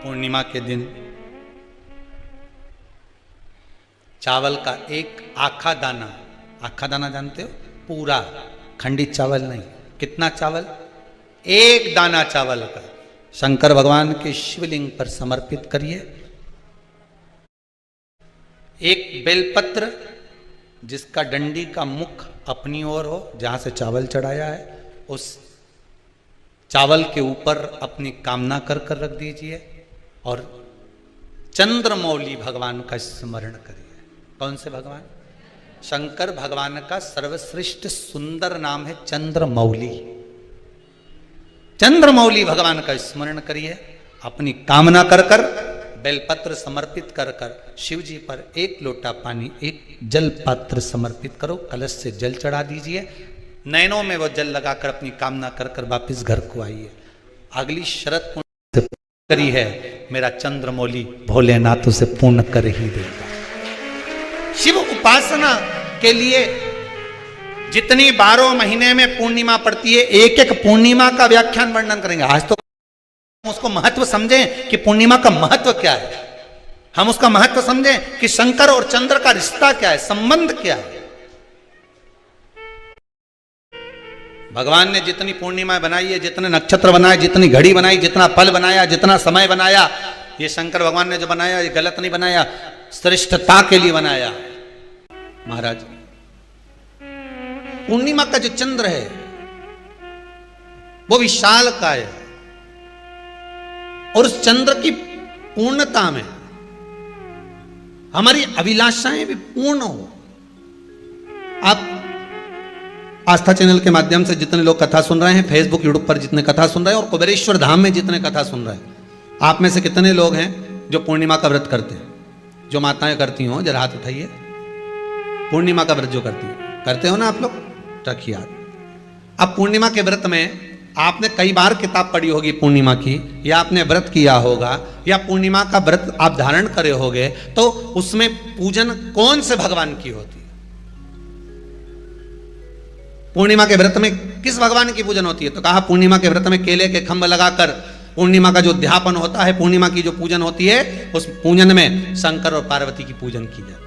पूर्णिमा के दिन चावल का एक आखा दाना जानते हो, पूरा खंडित चावल नहीं, कितना चावल, एक दाना चावल का शंकर भगवान के शिवलिंग पर समर्पित करिए। एक बेलपत्र जिसका डंडी का मुख अपनी ओर हो, जहां से चावल चढ़ाया है, उस चावल के ऊपर अपनी कामना कर कर रख दीजिए और चंद्रमौली भगवान का स्मरण करिए। कौन से भगवान? शंकर भगवान का सर्वश्रेष्ठ सुंदर नाम है चंद्रमौली। चंद्रमौली भगवान का स्मरण करिए, अपनी कामना कर कर बेलपत्र समर्पित कर कर शिव जी पर एक लोटा पानी, एक जल पात्र समर्पित करो, कलश से जल चढ़ा दीजिए, नैनों में वो जल लगाकर अपनी कामना कर कर वापिस घर को आइए। अगली शरत पूर्ण करी है, मेरा चंद्रमौली भोलेनाथ उसे पूर्ण कर ही देगा। शिव उपासना के लिए जितनी 12 महीने में पूर्णिमा पड़ती है, एक एक पूर्णिमा का व्याख्यान वर्णन करेंगे। आज तो उसको महत्व समझें कि पूर्णिमा का महत्व क्या है, हम उसका महत्व समझें कि शंकर और चंद्र का रिश्ता क्या है, संबंध क्या है। भगवान ने जितनी पूर्णिमा बनाई है, जितने नक्षत्र बनाए, जितनी घड़ी बनाई, जितना पल बनाया, जितना समय बनाया, ये शंकर भगवान ने जो बनाया ये गलत नहीं बनाया, श्रेष्ठता के लिए बनाया। महाराज, पूर्णिमा का जो चंद्र है वो विशाल का है और उस चंद्र की पूर्णता में हमारी अभिलाषाएं भी पूर्ण हो। आप आस्था चैनल के माध्यम से जितने लोग कथा सुन रहे हैं, फेसबुक यूट्यूब पर जितने कथा सुन रहे हैं और कुबेरेश्वर धाम में जितने कथा सुन रहे हैं, आप में से कितने लोग हैं जो पूर्णिमा का व्रत करते हैं? जो माताएं करती हो जरा हाथ उठाइए। पूर्णिमा का व्रत जो करते हो ना आप लोग, रखिए हाथ। अब पूर्णिमा के व्रत में आपने कई बार किताब पढ़ी होगी पूर्णिमा की, या आपने व्रत किया होगा, या पूर्णिमा का व्रत आप धारण करे होगे, तो उसमें पूजन कौन से भगवान की होती है? पूर्णिमा के व्रत में किस भगवान की पूजन होती है? तो कहा पूर्णिमा के व्रत में केले के खंभ लगाकर पूर्णिमा का जो अध्यापन होता है, पूर्णिमा की जो पूजन होती है, उस पूजन में शंकर और पार्वती की पूजन की जाती है,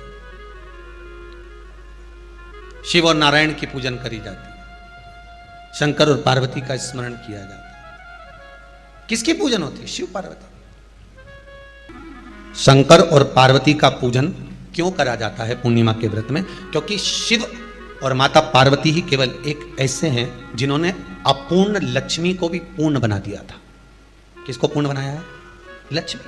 शिव और नारायण की पूजन करी जाती है, शंकर और पार्वती का स्मरण किया जाता है। किसकी पूजन होती है? शिव पार्वती। शंकर और पार्वती का पूजन क्यों करा जाता है पूर्णिमा के व्रत में? क्योंकि शिव और माता पार्वती ही केवल एक ऐसे हैं जिन्होंने अपूर्ण लक्ष्मी को भी पूर्ण बना दिया था। किसको पूर्ण बनाया है? लक्ष्मी।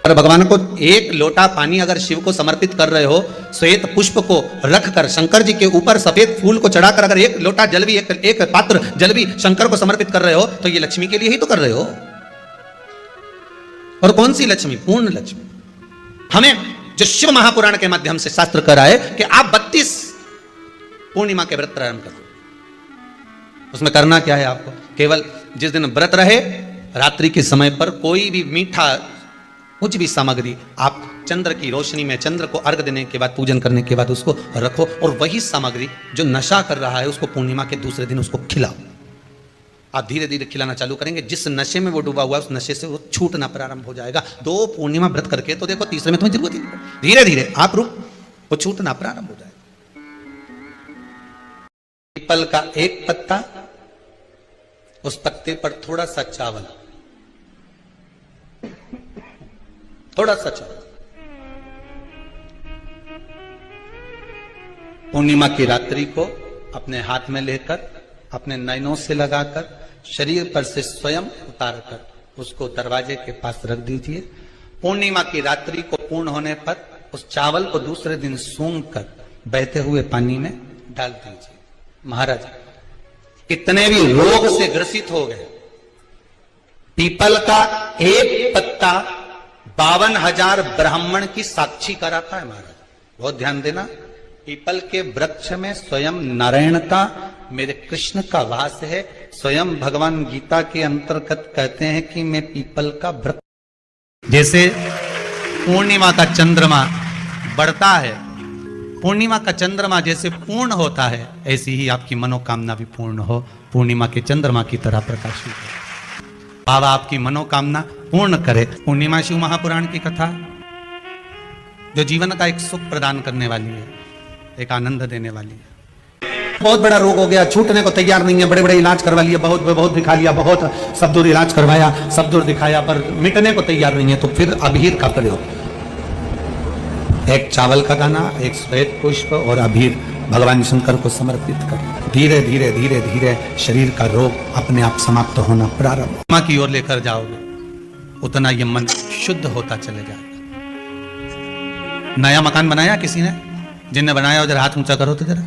और भगवान को एक लोटा पानी अगर शिव को समर्पित कर रहे हो, श्वेत पुष्प को रखकर शंकर जी के ऊपर सफेद फूल को चढ़ाकर अगर एक लोटा जल भी, एक पात्र जल भी शंकर को समर्पित कर रहे हो, तो ये लक्ष्मी के लिए ही तो कर रहे हो। और कौन सी लक्ष्मी? पूर्ण लक्ष्मी। हमें जो शिव महापुराण के माध्यम से शास्त्र कह रहा है कि आप 32 पूर्णिमा के व्रत प्रारंभ करो। उसमें करना क्या है आपको? केवल जिस दिन व्रत रहे, रात्रि के समय पर कोई भी मीठा, कुछ भी सामग्री आप चंद्र की रोशनी में, चंद्र को अर्घ देने के बाद, पूजन करने के बाद उसको रखो, और वही सामग्री जो नशा कर रहा है उसको पूर्णिमा के दूसरे दिन उसको खिलाओ। आप धीरे धीरे खिलाना चालू करेंगे, जिस नशे में वो डूबा हुआ है उस नशे से वो छूटना प्रारंभ हो जाएगा। 2 पूर्णिमा व्रत करके तो देखो, तीसरे में तुम्हें जरूरत ही नहीं, धीरे धीरे आप रुक, वो छूटना प्रारंभ हो जाएगा। पीपल का एक पत्ता, उस पत्ते पर थोड़ा सा चावल, थोड़ा सा चावल, पूर्णिमा की रात्रि को अपने हाथ में लेकर, अपने नयनों से लगाकर, शरीर पर से स्वयं उतारकर उसको दरवाजे के पास रख दीजिए। पूर्णिमा की रात्रि को पूर्ण होने पर उस चावल को दूसरे दिन सूंघ कर बहते हुए पानी में डाल दीजिए। महाराज, कितने भी रोग से ग्रसित हो गए, पीपल का एक पत्ता 52,000 ब्राह्मण की साक्षी कराता है। महाराज बहुत ध्यान देना, पीपल के वृक्ष में स्वयं नारायण का, मेरे कृष्ण का वास है। स्वयं भगवान गीता के अंतर्गत कहते हैं कि मैं पीपल का वृक्ष। जैसे पूर्णिमा का चंद्रमा बढ़ता है, पूर्णिमा का चंद्रमा जैसे पूर्ण होता है, ऐसी ही आपकी मनोकामना भी पूर्ण हो, पूर्णिमा के चंद्रमा की तरह प्रकाशित हो। बाबा आपकी मनोकामना पूर्ण करे। पूर्णिमा शिव महापुराण की कथा जो जीवन का एक सुख प्रदान करने वाली है, एक आनंद देने वाली है। बहुत बड़ा रोग हो गया, छूटने को तैयार नहीं है, बड़े बड़े इलाज करवा लिया, बहुत दिखा लिया, बहुत सब दूर इलाज करवाया, सब दूर दिखाया, पर मिटने को तैयार नहीं है, तो फिर अबीर का प्रयोग, एक चावल का दाना, एक श्वेत पुष्प और अबीर भगवान शंकर को समर्पित कर धीरे धीरे धीरे धीरे शरीर का रोग अपने आप समाप्त होना प्रारंभ। मां की ओर लेकर जाओगे उतना ये मन शुद्ध होता चले जाएगा। नया मकान बनाया किसी ने, जिनने बनाया हो जरा हाथ ऊंचा करो तो जरा।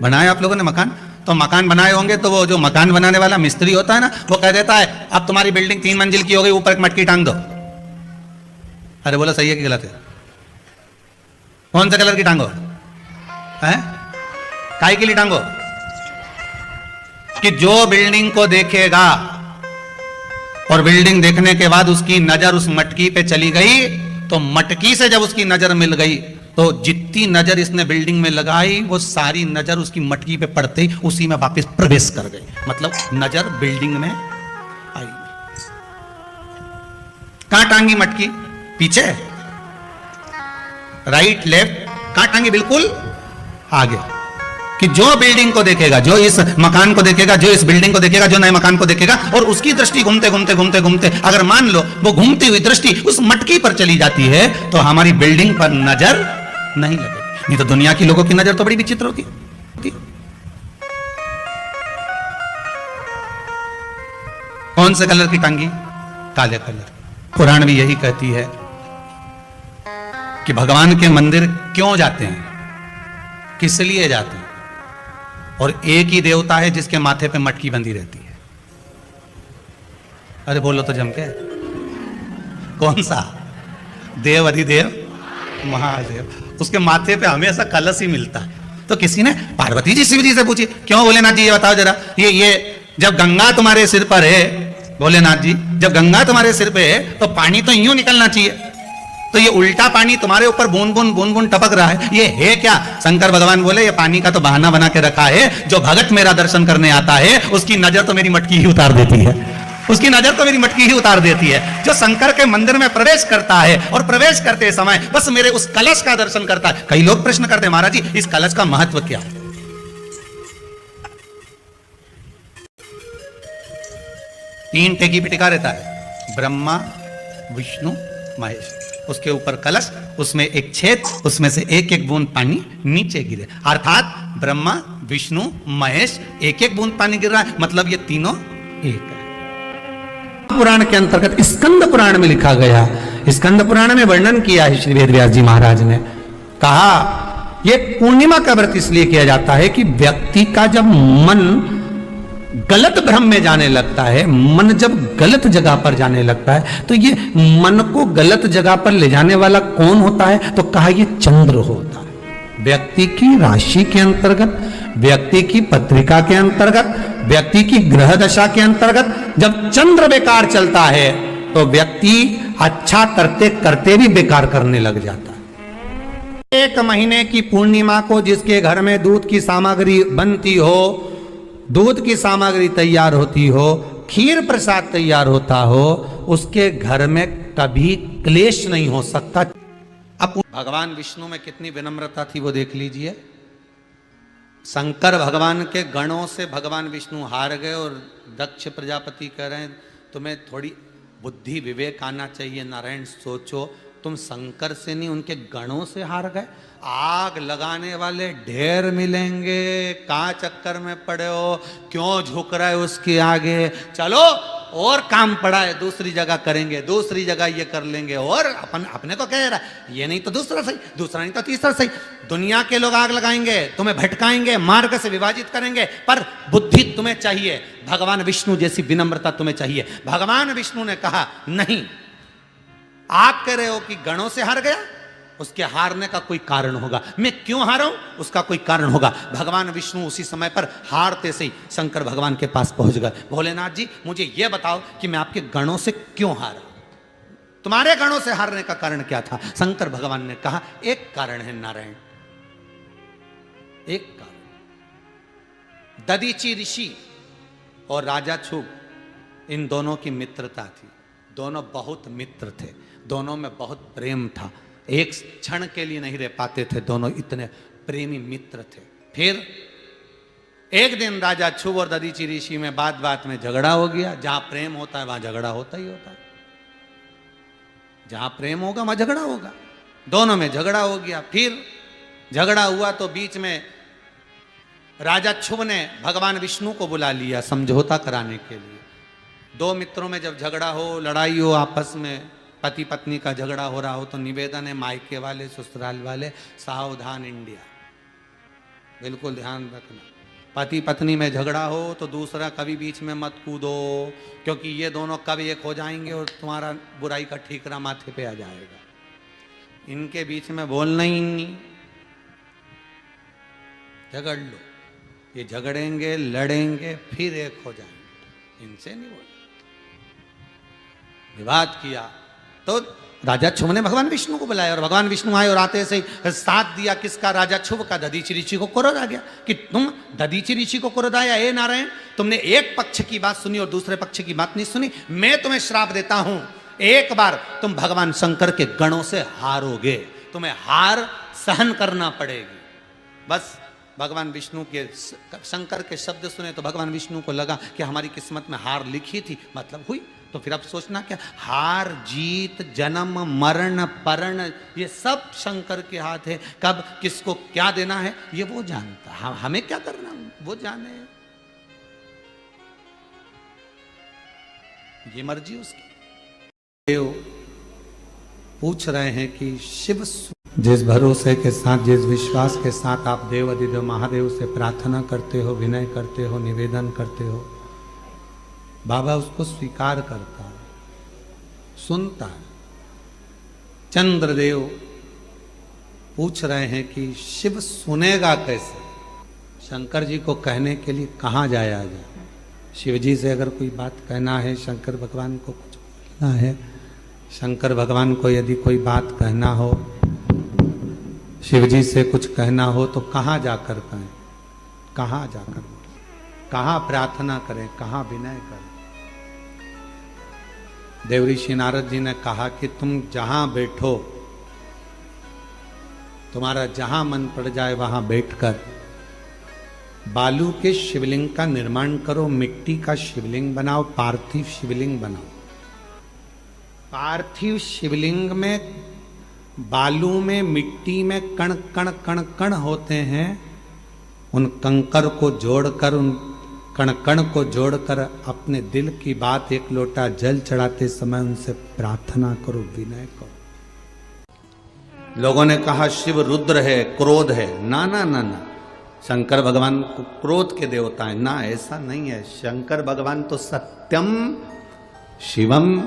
बनाया आप लोगों ने मकान, तो मकान बनाए होंगे तो वो जो मकान बनाने वाला मिस्त्री होता है ना, वो कह देता है अब तुम्हारी बिल्डिंग 3 मंजिल की हो गई, ऊपर एक मटकी टांग दो। अरे बोला सही है कि गलत है? कौन सा कलर की टांगो है? काय के लिए टांगो? कि जो बिल्डिंग को देखेगा और बिल्डिंग देखने के बाद उसकी नजर उस मटकी पे चली गई, तो मटकी से जब उसकी नजर मिल गई तो जितनी नजर इसने बिल्डिंग में लगाई वो सारी नजर उसकी मटकी पे पड़ते ही उसी में वापस प्रवेश कर गई। मतलब नजर बिल्डिंग में आई। कहां टांगी मटकी? पीछे, राइट लेफ्ट, कहां टांगी? बिल्कुल आगे। कि जो बिल्डिंग को देखेगा, जो इस मकान को देखेगा, जो इस बिल्डिंग को देखेगा, जो नए मकान को देखेगा, और उसकी दृष्टि घूमते घूमते घूमते घूमते अगर मान लो वो घूमती हुई दृष्टि उस मटकी पर चली जाती है, तो हमारी बिल्डिंग पर नजर नहीं लगेगी। नहीं तो दुनिया की लोगों की नजर तो बड़ी विचित्र होती है। कौन से कलर की टांगी? काले कलर। पुराण भी यही कहती है कि भगवान के मंदिर क्यों जाते हैं, किस लिए जाते हैं, और एक ही देवता है जिसके माथे पे मटकी बंधी रहती है। अरे बोलो तो जम के, कौन सा? देव अधिदेव महादेव, उसके माथे पे हमेशा कलश ही मिलता है। तो किसी ने पार्वती जी शिव जी से पूछी, क्यों भोलेनाथ जी ये बताओ जरा, ये जब गंगा तुम्हारे सिर पर है, भोलेनाथ जी जब गंगा तुम्हारे सिर पे है तो पानी तो यूं निकलना चाहिए, तो ये उल्टा पानी तुम्हारे ऊपर बूंद बूंद टपक रहा है, ये है क्या? शंकर भगवान बोले ये पानी का तो बहाना बना के रखा है, जो भगत मेरा दर्शन करने आता है उसकी नजर तो मेरी मटकी ही उतार देती है, उसकी नजर तो मेरी मटकी ही उतार देती है। जो शंकर के मंदिर में प्रवेश करता है और प्रवेश करते समय बस मेरे उस कलश का दर्शन करता है। कई लोग प्रश्न करते हैं, महाराज जी इस कलश का महत्व क्या है? 3 टेकी पे टिका रहता है, ब्रह्मा विष्णु महेश, उसके ऊपर कलश, उसमें एक छेद, उसमें से एक एक बूंद पानी नीचे गिरे, अर्थात ब्रह्मा विष्णु महेश एक एक बूंद पानी गिर रहा है, मतलब ये तीनों एक है। पुराण के अंतर्गत स्कंद पुराण में लिखा गया, स्कंद पुराण में वर्णन किया है श्री वेदव्यास जी महाराज ने, कहा ये पूर्णिमा का व्रत इसलिए किया जाता है कि व्यक्ति का जब मन गलत भ्रम में जाने लगता है, मन जब गलत जगह पर जाने लगता है, तो ये मन को गलत जगह पर ले जाने वाला कौन होता है? तो कहा ये चंद्र होता है। व्यक्ति की राशि के अंतर्गत, व्यक्ति की पत्रिका के अंतर्गत, व्यक्ति की ग्रह दशा के अंतर्गत जब चंद्र बेकार चलता है तो व्यक्ति अच्छा करते करते भी बेकार करने लग जाता है। 1 महीने की पूर्णिमा को जिसके घर में दूध की सामग्री बनती हो, दूध की सामग्री तैयार होती हो, खीर प्रसाद तैयार होता हो, उसके घर में कभी क्लेश नहीं हो सकता। अब भगवान विष्णु में कितनी विनम्रता थी वो देख लीजिए। शंकर भगवान के गणों से भगवान विष्णु हार गए और दक्ष प्रजापति कह रहे हैं तुम्हें थोड़ी बुद्धि विवेक आना चाहिए, नारायण सोचो, तुम शंकर से नहीं उनके गणों से हार गए। आग लगाने वाले ढेर मिलेंगे, कहां चक्कर में पड़े हो, क्यों झुक रहा है उसके आगे, चलो और काम पड़ा है दूसरी जगह करेंगे, दूसरी जगह ये कर लेंगे, और अपने को कह रहा है ये नहीं तो दूसरा सही, दूसरा नहीं तो तीसरा सही। दुनिया के लोग आग लगाएंगे, तुम्हें भटकाएंगे, मार्ग से विभाजित करेंगे, पर बुद्धि तुम्हें चाहिए, भगवान विष्णु जैसी विनम्रता तुम्हें चाहिए। भगवान विष्णु ने कहा नहीं, आप कह रहे हो कि गणों से हार गया, उसके हारने का कोई कारण होगा, मैं क्यों हारा हूं उसका कोई कारण होगा। भगवान विष्णु उसी समय पर हारते से ही शंकर भगवान के पास पहुंच गए। भोलेनाथ जी मुझे यह बताओ कि मैं आपके गणों से क्यों हारा, तुम्हारे गणों से हारने का कारण क्या था? शंकर भगवान ने कहा एक कारण है नारायण, एक कारण। दधीची ऋषि और राजा छुग इन दोनों की मित्रता थी, दोनों बहुत मित्र थे, दोनों में बहुत प्रेम था, एक क्षण के लिए नहीं रह पाते थे, दोनों इतने प्रेमी मित्र थे। फिर एक दिन राजा शुभ और दधीचि ऋषि में बात बात में झगड़ा हो गया। जहां प्रेम होता है वहां झगड़ा होता ही होता है, जहां प्रेम होगा वहां झगड़ा होगा। दोनों में झगड़ा हो गया। फिर झगड़ा हुआ तो बीच में राजा शुभ ने भगवान विष्णु को बुला लिया समझौता कराने के लिए। दो मित्रों में जब झगड़ा हो, लड़ाई हो, आपस में पति पत्नी का झगड़ा हो रहा हो, तो निवेदन है मायके वाले ससुराल वाले, सावधान इंडिया, बिल्कुल ध्यान रखना। पति पत्नी में झगड़ा हो तो दूसरा कभी बीच में मत कूदो, क्योंकि ये दोनों कब एक हो जाएंगे और तुम्हारा बुराई का ठीकरा माथे पे आ जाएगा। इनके बीच में बोलना ही नहीं, झगड़ लो, ये झगड़ेंगे लड़ेंगे फिर एक हो जाएंगे, इनसे नहीं बोल। विवाद किया तो राजा शुभ ने भगवान विष्णु को बुलाया और भगवान विष्णु आए और आते से ही साथ दिया किसका, राजा शुभ का। दधीचि ऋषि को क्रोध आ गया कि तुम, दधीचि ऋषि को क्रोध आया, हे नारायण तुमने एक पक्ष की बात सुनी और दूसरे पक्ष की बात नहीं सुनी, मैं तुम्हें श्राप देता हूं, एक बार तुम भगवान शंकर के गणों से हारोगे, तुम्हें हार सहन करना पड़ेगी। बस भगवान विष्णु के, शंकर के शब्द सुने तो भगवान विष्णु को लगा कि हमारी किस्मत में हार लिखी थी, मतलब हुई। तो फिर अब सोचना क्या, हार जीत जन्म मरण परण ये सब शंकर के हाथ है, कब किसको क्या देना है ये वो जानता है, हमें क्या करना वो जाने, ये मर्जी उसकी। देव पूछ रहे हैं कि शिव, जिस भरोसे के साथ, जिस विश्वास के साथ आप देव अधिदेव महादेव से प्रार्थना करते हो, विनय करते हो, निवेदन करते हो, बाबा उसको स्वीकार करता है, सुनता है। चंद्रदेव पूछ रहे हैं कि शिव सुनेगा कैसे, शंकर जी को कहने के लिए कहाँ जाया जाए। शिव जी से अगर कोई बात कहना है, शंकर भगवान को कुछ बोलना है, शंकर भगवान को यदि कोई बात कहना हो, शिव जी से कुछ कहना हो तो कहाँ जाकर कहें, कहाँ जाकर, कहाँ प्रार्थना करें, कहाँ विनय करें। देवऋषि नारद जी ने कहा कि तुम जहां बैठो, तुम्हारा जहां मन पड़ जाए वहां बैठकर बालू के शिवलिंग का निर्माण करो, मिट्टी का शिवलिंग बनाओ, पार्थिव शिवलिंग बनाओ। पार्थिव शिवलिंग में बालू में, मिट्टी में कण कण कण कण होते हैं, उन कंकर को जोड़कर, उन कण कण को जोड़कर अपने दिल की बात एक लोटा जल चढ़ाते समय उनसे प्रार्थना करो, विनय करो। लोगों ने कहा शिव रुद्र है, क्रोध है, ना ना ना ना, शंकर भगवान को क्रोध के देवता है ना, ऐसा नहीं है। शंकर भगवान तो सत्यम शिवम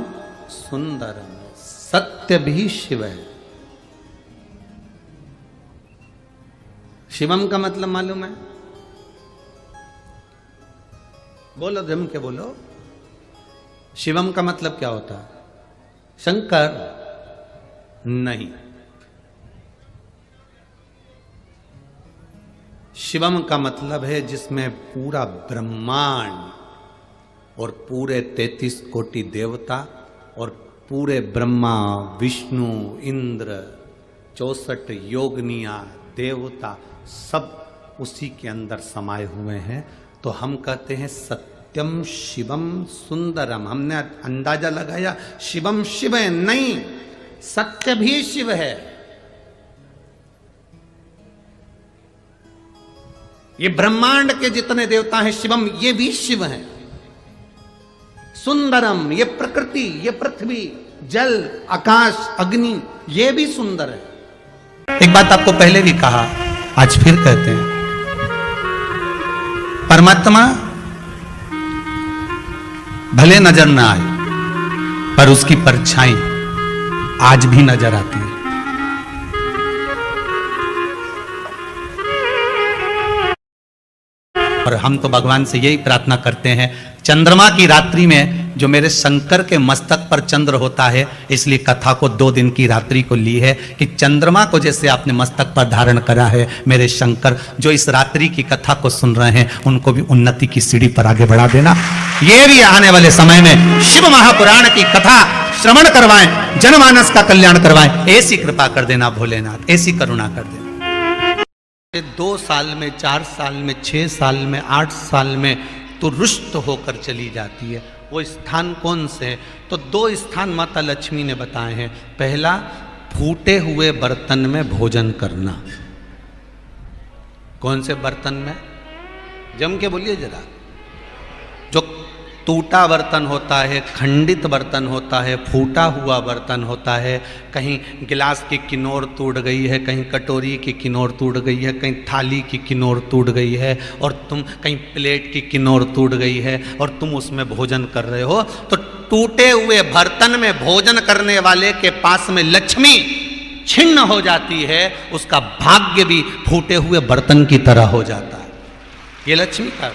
सुंदरम, सत्य भी शिव है। शिवम का मतलब मालूम है, बोलो जम के बोलो, शिवम का मतलब क्या होता है? शंकर नहीं, शिवम का मतलब है जिसमें पूरा ब्रह्मांड और पूरे 33 कोटि देवता और पूरे ब्रह्मा विष्णु इंद्र 64 योगनिया देवता सब उसी के अंदर समाये हुए हैं। तो हम कहते हैं सत्यम शिवम सुंदरम। हमने अंदाजा लगाया शिवम शिव है, नहीं, सत्य भी शिव है। ये ब्रह्मांड के जितने देवता हैं शिवम, ये भी शिव हैं। सुंदरम, ये प्रकृति, ये पृथ्वी, जल, आकाश, अग्नि, ये भी सुंदर है। एक बात आपको पहले भी कहा, आज फिर कहते हैं, परमात्मा भले नजर ना आए पर उसकी परछाई आज भी नजर आती है। और हम तो भगवान से यही प्रार्थना करते हैं, चंद्रमा की रात्रि में जो मेरे शंकर के मस्तक पर चंद्र होता है, इसलिए कथा को 2 दिन की रात्रि को ली है कि चंद्रमा को जैसे आपने मस्तक पर धारण करा है, मेरे शंकर जो इस रात्रि की कथा को सुन रहे हैं उनको भी उन्नति की सीढ़ी पर आगे बढ़ा देना। ये भी आने वाले समय में शिव महापुराण की कथा श्रवण करवाएं, जनमानस का कल्याण करवाएं, ऐसी कृपा कर देना भोलेनाथ, ऐसी करुणा कर देना। 2 साल में, 4 साल में, 6 साल में, 8 साल में तो रुष्ट होकर चली जाती है। वो स्थान कौन से है? तो 2 स्थान माता लक्ष्मी ने बताए हैं। पहला, फूटे हुए बर्तन में भोजन करना। कौन से बर्तन में? जम के बोलिए जरा। जो टूटा बर्तन होता है, खंडित बर्तन होता है, फूटा हुआ बर्तन होता है, कहीं गिलास की किनोर टूट गई है, कहीं कटोरी की किनोर टूट गई है, कहीं थाली की किनोर टूट गई है, और तुम कहीं प्लेट की किनोर टूट गई है और तुम उसमें भोजन कर रहे हो, तो टूटे हुए बर्तन में भोजन करने वाले के पास में लक्ष्मी छिन्न हो जाती है, उसका भाग्य भी फूटे हुए बर्तन की तरह हो जाता है। ये लक्ष्मी का।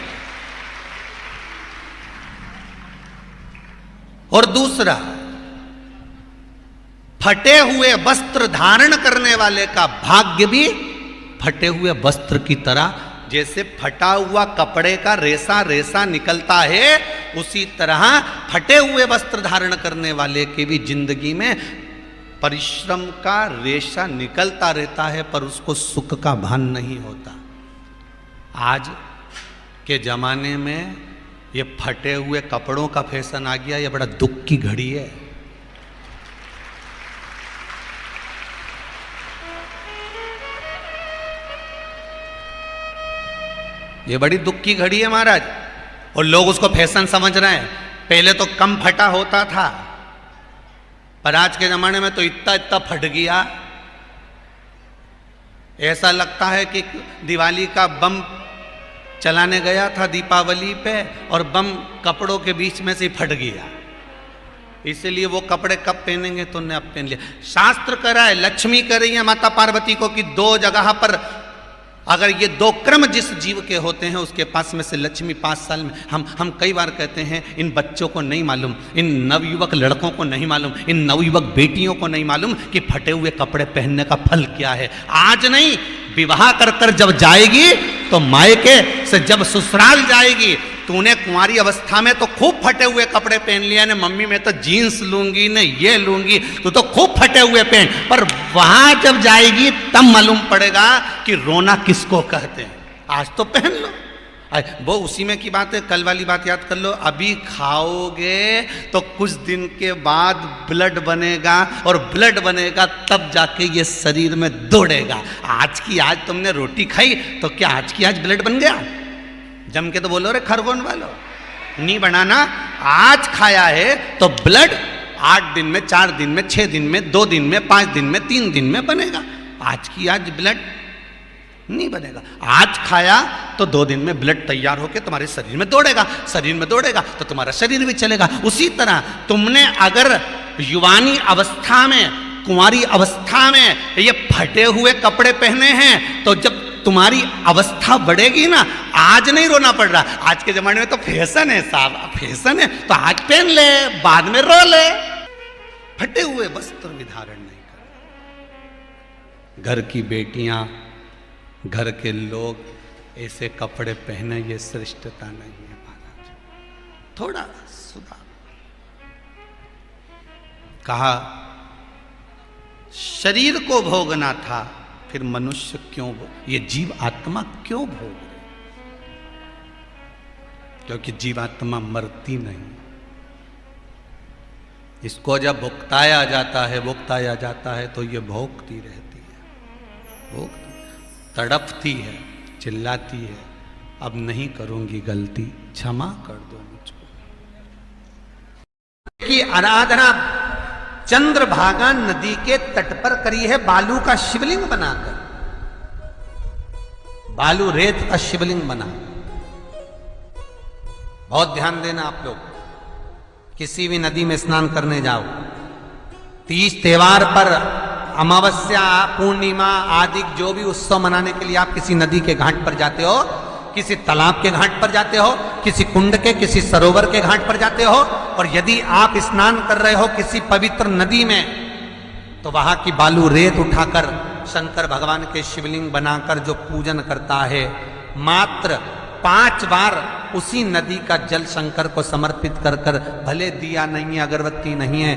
और दूसरा, फटे हुए वस्त्र धारण करने वाले का भाग्य भी फटे हुए वस्त्र की तरह, जैसे फटा हुआ कपड़े का रेसा रेसा निकलता है, उसी तरह फटे हुए वस्त्र धारण करने वाले के भी जिंदगी में परिश्रम का रेशा निकलता रहता है, पर उसको सुख का भान नहीं होता। आज के जमाने में ये फटे हुए कपड़ों का फैशन आ गया, ये बड़ा दुख की घड़ी है। ये बड़ी दुख की घड़ी है महाराज, और लोग उसको फैशन समझ रहे हैं। पहले तो कम फटा होता था, पर आज के जमाने में तो इतना इतना फट गया, ऐसा लगता है कि दिवाली का बम चलाने गया था दीपावली पे और बम कपड़ों के बीच में से फट गया। इसलिए वो कपड़े कब पहनेंगे तो ने अब पहन लिया। शास्त्र कह रहा है, लक्ष्मी कह रही है माता पार्वती को कि 2 जगह पर अगर ये 2 क्रम जिस जीव के होते हैं उसके पास में से लक्ष्मी 5 साल में, हम कई बार कहते हैं इन बच्चों को नहीं मालूम, इन नवयुवक लड़कों को नहीं मालूम, इन नवयुवक बेटियों को नहीं मालूम कि फटे हुए कपड़े पहनने का फल क्या है। आज नहीं, विवाह कर कर जब जाएगी तो मायके से जब ससुराल जाएगी, तूने कुंवारी अवस्था में तो खूब फटे हुए कपड़े पहन लिया ने, मम्मी मैं तो जीन्स लूंगी ने ये लूंगी, तू तो खूब फटे हुए पहन, पर वहां जब जाएगी तब मालूम पड़ेगा कि रोना किसको कहते हैं। आज तो पहन लो, वो उसी में की बात है। कल वाली बात याद कर लो, अभी खाओगे तो कुछ दिन के बाद ब्लड बनेगा, और ब्लड बनेगा तब जाके ये शरीर में दौड़ेगा। आज की आज तुमने रोटी खाई तो क्या आज की आज ब्लड बन गया? जम के तो बोलो रे खरगोन वालों, नहीं बनाना। आज खाया है तो ब्लड 8 दिन में, 4 दिन में, 6 दिन में, 2 दिन में, 5 दिन में, 3 दिन में बनेगा। आज की आज ब्लड नहीं बनेगा। आज खाया तो 2 दिन में ब्लड तैयार होकर तुम्हारे शरीर में दौड़ेगा, शरीर में दौड़ेगा तो तुम्हारा शरीर भी चलेगा। उसी तरह तुमने अगर युवानी अवस्था में, कुंवारी अवस्था में ये फटे हुए कपड़े पहने हैं, तो जब तुम्हारी अवस्था बढ़ेगी ना, आज नहीं रोना पड़ रहा। आज के जमाने में तो फैशन है साहब, फैशन है तो आज पहन ले, बाद में रो ले। फटे हुए वस्त्र भी धारण नहीं कर। घर की बेटियां, घर के लोग ऐसे कपड़े पहने, ये श्रेष्ठता नहीं है महाराज। थोड़ा सुधार। कहा शरीर को भोगना था, फिर मनुष्य क्यों ये जीव आत्मा क्यों भोग रहे? क्योंकि जीवात्मा मरती नहीं। इसको जब भुगताया जाता है तो ये भोगती रहती है, तड़पती है, चिल्लाती है, अब नहीं करूंगी गलती, क्षमा कर दो मुझको। की आराधना चंद्रभागा नदी के तट पर करी है, बालू का शिवलिंग बनाकर, बालू रेत का शिवलिंग बना। बहुत ध्यान देना आप लोग, किसी भी नदी में स्नान करने जाओ, तीज त्योहार पर, अमावस्या, पूर्णिमा आदि जो भी उत्सव मनाने के लिए आप किसी नदी के घाट पर जाते हो, किसी तालाब के घाट पर जाते हो, किसी कुंड के, किसी सरोवर के घाट पर जाते हो, और यदि आप स्नान कर रहे हो किसी पवित्र नदी में, तो वहां की बालू रेत उठाकर शंकर भगवान के शिवलिंग बनाकर जो पूजन करता है, मात्र 5 बार उसी नदी का जल शंकर को समर्पित कर कर, भले दिया नहीं है, अगरबत्ती नहीं है,